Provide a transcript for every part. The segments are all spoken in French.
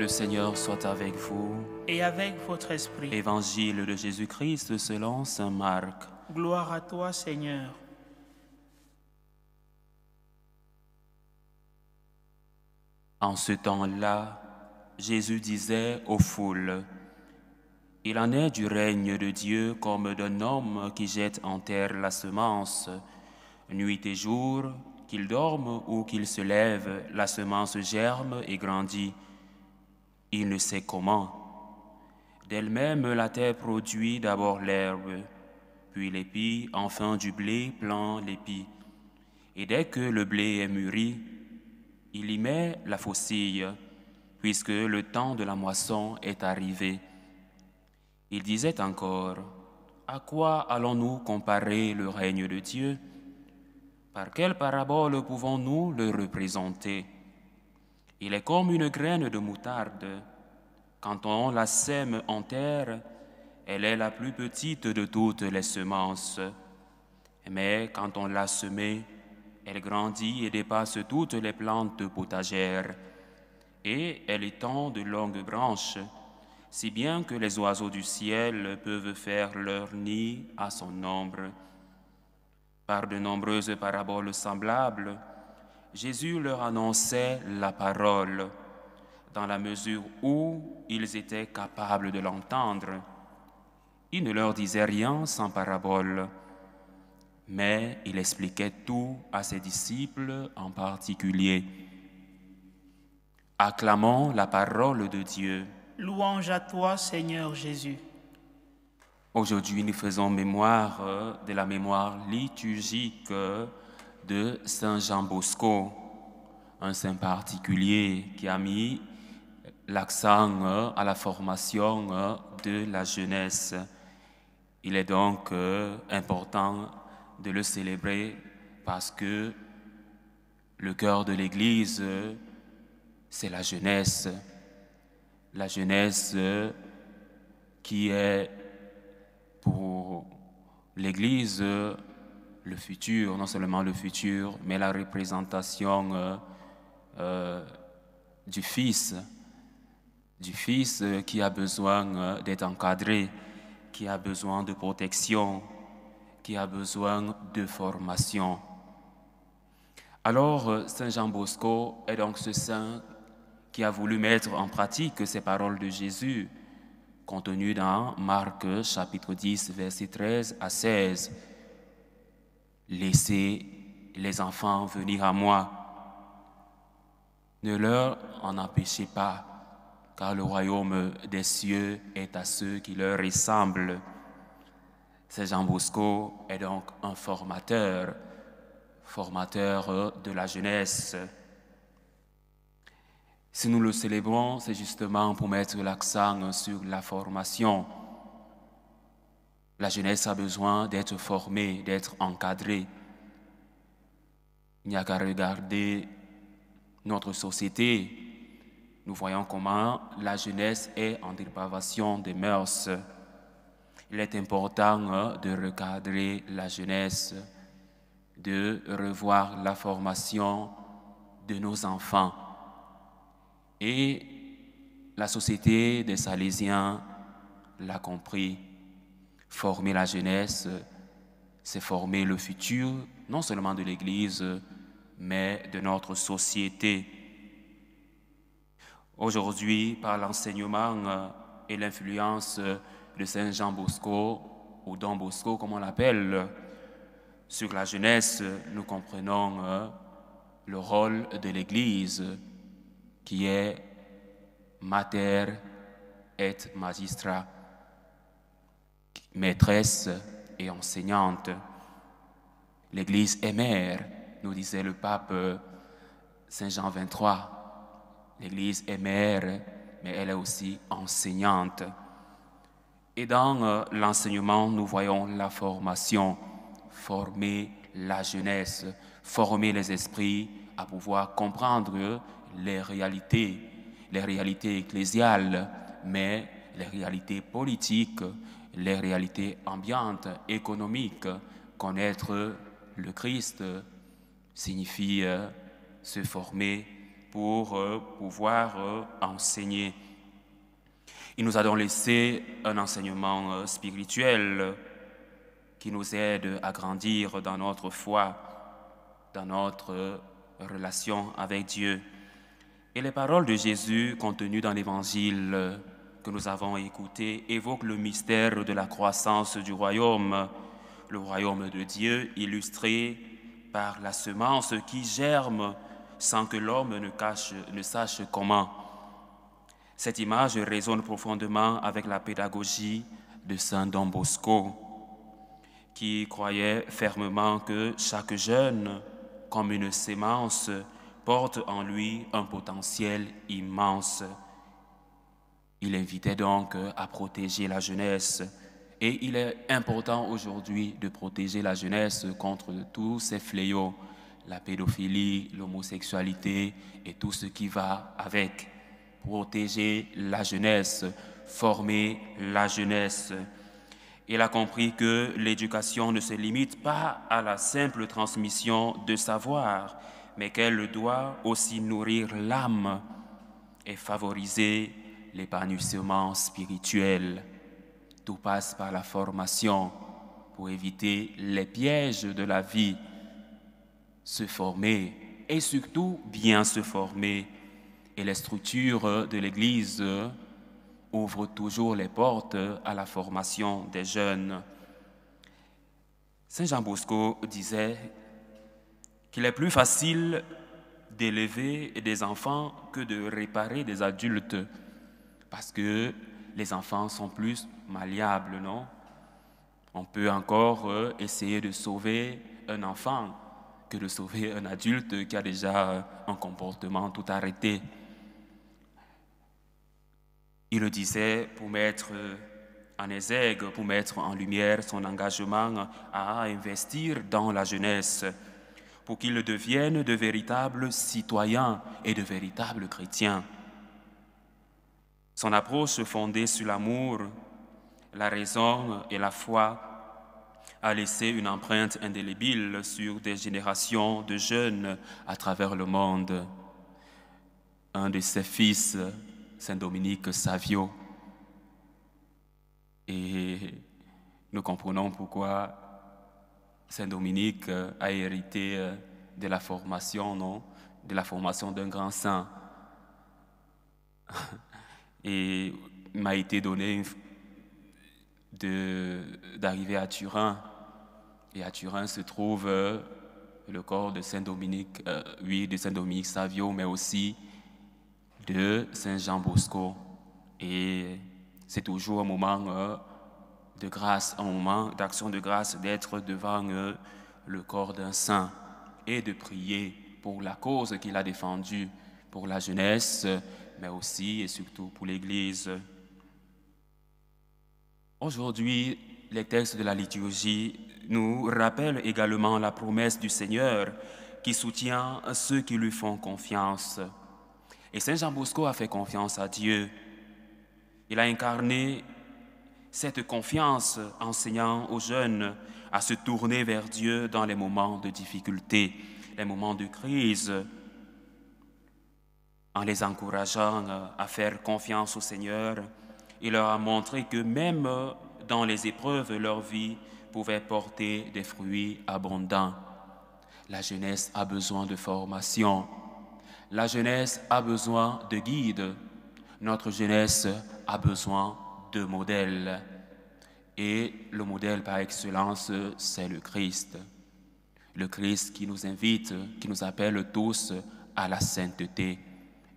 Le Seigneur soit avec vous. Et avec votre esprit. Évangile de Jésus-Christ selon saint Marc. Gloire à toi, Seigneur. En ce temps-là, Jésus disait aux foules, « Il en est du règne de Dieu comme d'un homme qui jette en terre la semence. Nuit et jour, qu'il dorme ou qu'il se lève, la semence germe et grandit. Il ne sait comment. D'elle-même, la terre produit d'abord l'herbe, puis l'épi, enfin du blé plein l'épi. Et dès que le blé est mûri, il y met la faucille, puisque le temps de la moisson est arrivé. » Il disait encore, « À quoi allons-nous comparer le règne de Dieu? Par quelle parabole pouvons-nous le représenter? Il est comme une graine de moutarde. Quand on la sème en terre, elle est la plus petite de toutes les semences. Mais quand on l'a semée, elle grandit et dépasse toutes les plantes potagères. Et elle étend de longues branches, si bien que les oiseaux du ciel peuvent faire leur nid à son ombre. » Par de nombreuses paraboles semblables, Jésus leur annonçait la parole, dans la mesure où ils étaient capables de l'entendre. Il ne leur disait rien sans parabole, mais il expliquait tout à ses disciples en particulier. Acclamons la parole de Dieu. Louange à toi, Seigneur Jésus. Aujourd'hui, nous faisons mémoire de la mémoire liturgique de Saint Jean Bosco, un saint particulier qui a mis l'accent à la formation de la jeunesse. Il est donc important de le célébrer parce que le cœur de l'Église, c'est la jeunesse. La jeunesse qui est pour l'Église le futur, non seulement le futur, mais la représentation du Fils qui a besoin d'être encadré, qui a besoin de protection, qui a besoin de formation. Alors, Saint Jean Bosco est donc ce saint qui a voulu mettre en pratique ces paroles de Jésus, contenues dans Marc chapitre 10, versets 13 à 16. « Laissez les enfants venir à moi. Ne leur en empêchez pas, car le royaume des cieux est à ceux qui leur ressemblent. » Saint Jean Bosco est donc un formateur de la jeunesse. Si nous le célébrons, c'est justement pour mettre l'accent sur la formation. La jeunesse a besoin d'être formée, d'être encadrée. Il n'y a qu'à regarder notre société. Nous voyons comment la jeunesse est en dépravation des mœurs. Il est important de recadrer la jeunesse, de revoir la formation de nos enfants. Et la société des Salésiens l'a compris. Former la jeunesse, c'est former le futur, non seulement de l'Église, mais de notre société. Aujourd'hui, par l'enseignement et l'influence de Saint Jean Bosco, ou Don Bosco comme on l'appelle, sur la jeunesse, nous comprenons le rôle de l'Église qui est mater et magistra, maîtresse et enseignante. L'Église est mère, nous disait le pape Saint Jean XXIII. L'Église est mère, mais elle est aussi enseignante. Et dans l'enseignement, nous voyons la formation, former la jeunesse, former les esprits à pouvoir comprendre les réalités ecclésiales, mais les réalités politiques, les réalités ambiantes, économiques. Connaître le Christ signifie se former pour pouvoir enseigner. Il nous a donc laissé un enseignement spirituel qui nous aide à grandir dans notre foi, dans notre relation avec Dieu. Et les paroles de Jésus contenues dans l'Évangile que nous avons écouté évoquent le mystère de la croissance du royaume, le royaume de Dieu illustré par la semence qui germe sans que l'homme ne sache comment. Cette image résonne profondément avec la pédagogie de Saint Don Bosco, qui croyait fermement que chaque jeune, comme une sémence, porte en lui un potentiel immense. Il invitait donc à protéger la jeunesse. Et il est important aujourd'hui de protéger la jeunesse contre tous ces fléaux, la pédophilie, l'homosexualité et tout ce qui va avec. Protéger la jeunesse, former la jeunesse. Il a compris que l'éducation ne se limite pas à la simple transmission de savoir, mais qu'elle doit aussi nourrir l'âme et favoriser l'épanouissement spirituel. Tout passe par la formation pour éviter les pièges de la vie, se former et surtout bien se former. Et les structures de l'Église ouvrent toujours les portes à la formation des jeunes. Saint Jean Bosco disait qu'il est plus facile d'élever des enfants que de réparer des adultes, parce que les enfants sont plus malléables, non? On peut encore essayer de sauver un enfant que de sauver un adulte qui a déjà un comportement tout arrêté. Il le disait pour mettre en exergue, pour mettre en lumière son engagement à investir dans la jeunesse, pour qu'ils deviennent de véritables citoyens et de véritables chrétiens. Son approche fondée sur l'amour, la raison et la foi a laissé une empreinte indélébile sur des générations de jeunes à travers le monde. Un de ses fils, Saint Dominique Savio, et nous comprenons pourquoi Saint Dominique a hérité de la formation, non? De la formation d'un grand saint. Et il m'a été donné d'arriver à Turin. Et à Turin se trouve le corps de Saint Dominique, de Saint Dominique Savio, mais aussi de Saint Jean Bosco. Et c'est toujours un moment de grâce, un moment d'action de grâce d'être devant le corps d'un saint et de prier pour la cause qu'il a défendue, pour la jeunesse, mais aussi et surtout pour l'Église. Aujourd'hui, les textes de la liturgie nous rappellent également la promesse du Seigneur qui soutient ceux qui lui font confiance. Et Saint Jean Bosco a fait confiance à Dieu. Il a incarné cette confiance enseignant aux jeunes à se tourner vers Dieu dans les moments de difficulté, les moments de crise, en les encourageant à faire confiance au Seigneur. Il leur a montré que même dans les épreuves, leur vie pouvait porter des fruits abondants. La jeunesse a besoin de formation. La jeunesse a besoin de guides. Notre jeunesse a besoin de modèles. Et le modèle par excellence, c'est le Christ. Le Christ qui nous invite, qui nous appelle tous à la sainteté.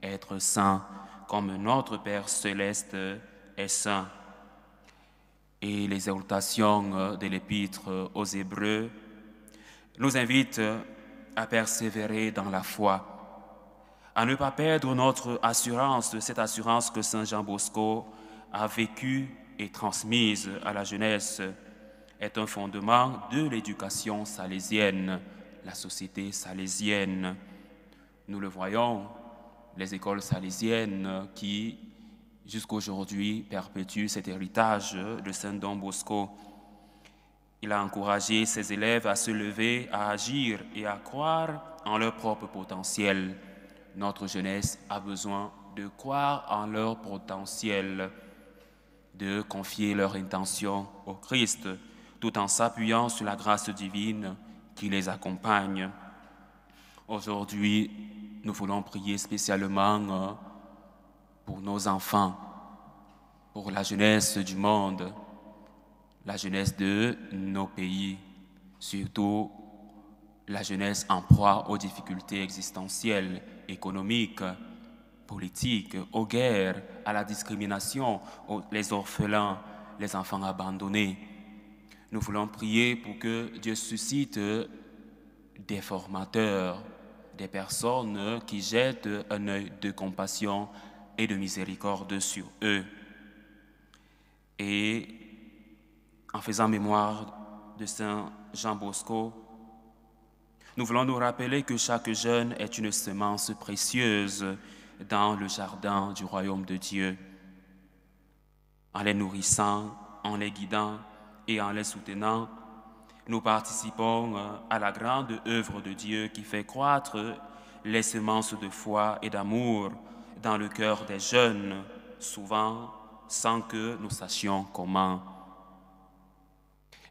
Être saint comme notre Père céleste est saint. Et les exhortations de l'Épître aux Hébreux nous invitent à persévérer dans la foi, à ne pas perdre notre assurance, cette assurance que Saint Jean Bosco a vécue et transmise à la jeunesse, est un fondement de l'éducation salésienne, la société salésienne. Nous le voyons, les écoles salésiennes qui, jusqu'aujourd'hui, perpétuent cet héritage de Saint Don Bosco. Il a encouragé ses élèves à se lever, à agir et à croire en leur propre potentiel, notre jeunesse a besoin de croire en leur potentiel, de confier leur intention au Christ, tout en s'appuyant sur la grâce divine qui les accompagne. Aujourd'hui, nous voulons prier spécialement pour nos enfants, pour la jeunesse du monde, la jeunesse de nos pays, surtout la jeunesse en proie aux difficultés existentielles, économiques, politiques, aux guerres, à la discrimination, les orphelins, les enfants abandonnés. Nous voulons prier pour que Dieu suscite des formateurs, des personnes qui jettent un œil de compassion et de miséricorde sur eux. Et en faisant mémoire de Saint Jean Bosco, nous voulons nous rappeler que chaque jeune est une semence précieuse dans le jardin du royaume de Dieu. En les nourrissant, en les guidant et en les soutenant, nous participons à la grande œuvre de Dieu qui fait croître les semences de foi et d'amour dans le cœur des jeunes, souvent sans que nous sachions comment.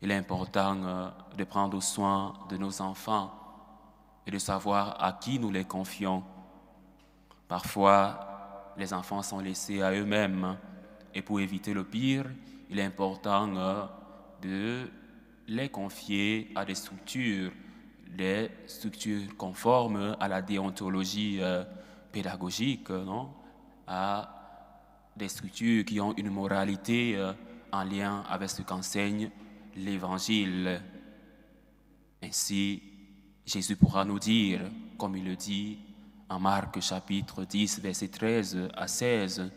Il est important de prendre soin de nos enfants et de savoir à qui nous les confions. Parfois, les enfants sont laissés à eux-mêmes et pour éviter le pire, il est important de les confier à des structures conformes à la déontologie pédagogique, non? À des structures qui ont une moralité en lien avec ce qu'enseigne l'Évangile. Ainsi, Jésus pourra nous dire, comme il le dit en Marc chapitre 10, versets 13 à 16,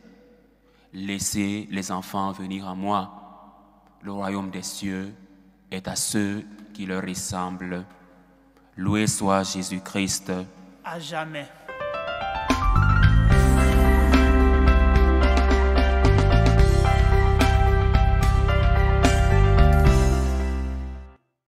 « Laissez les enfants venir à moi. Le royaume des cieux est à ceux qui leur ressemblent. Loué soit Jésus-Christ. À jamais.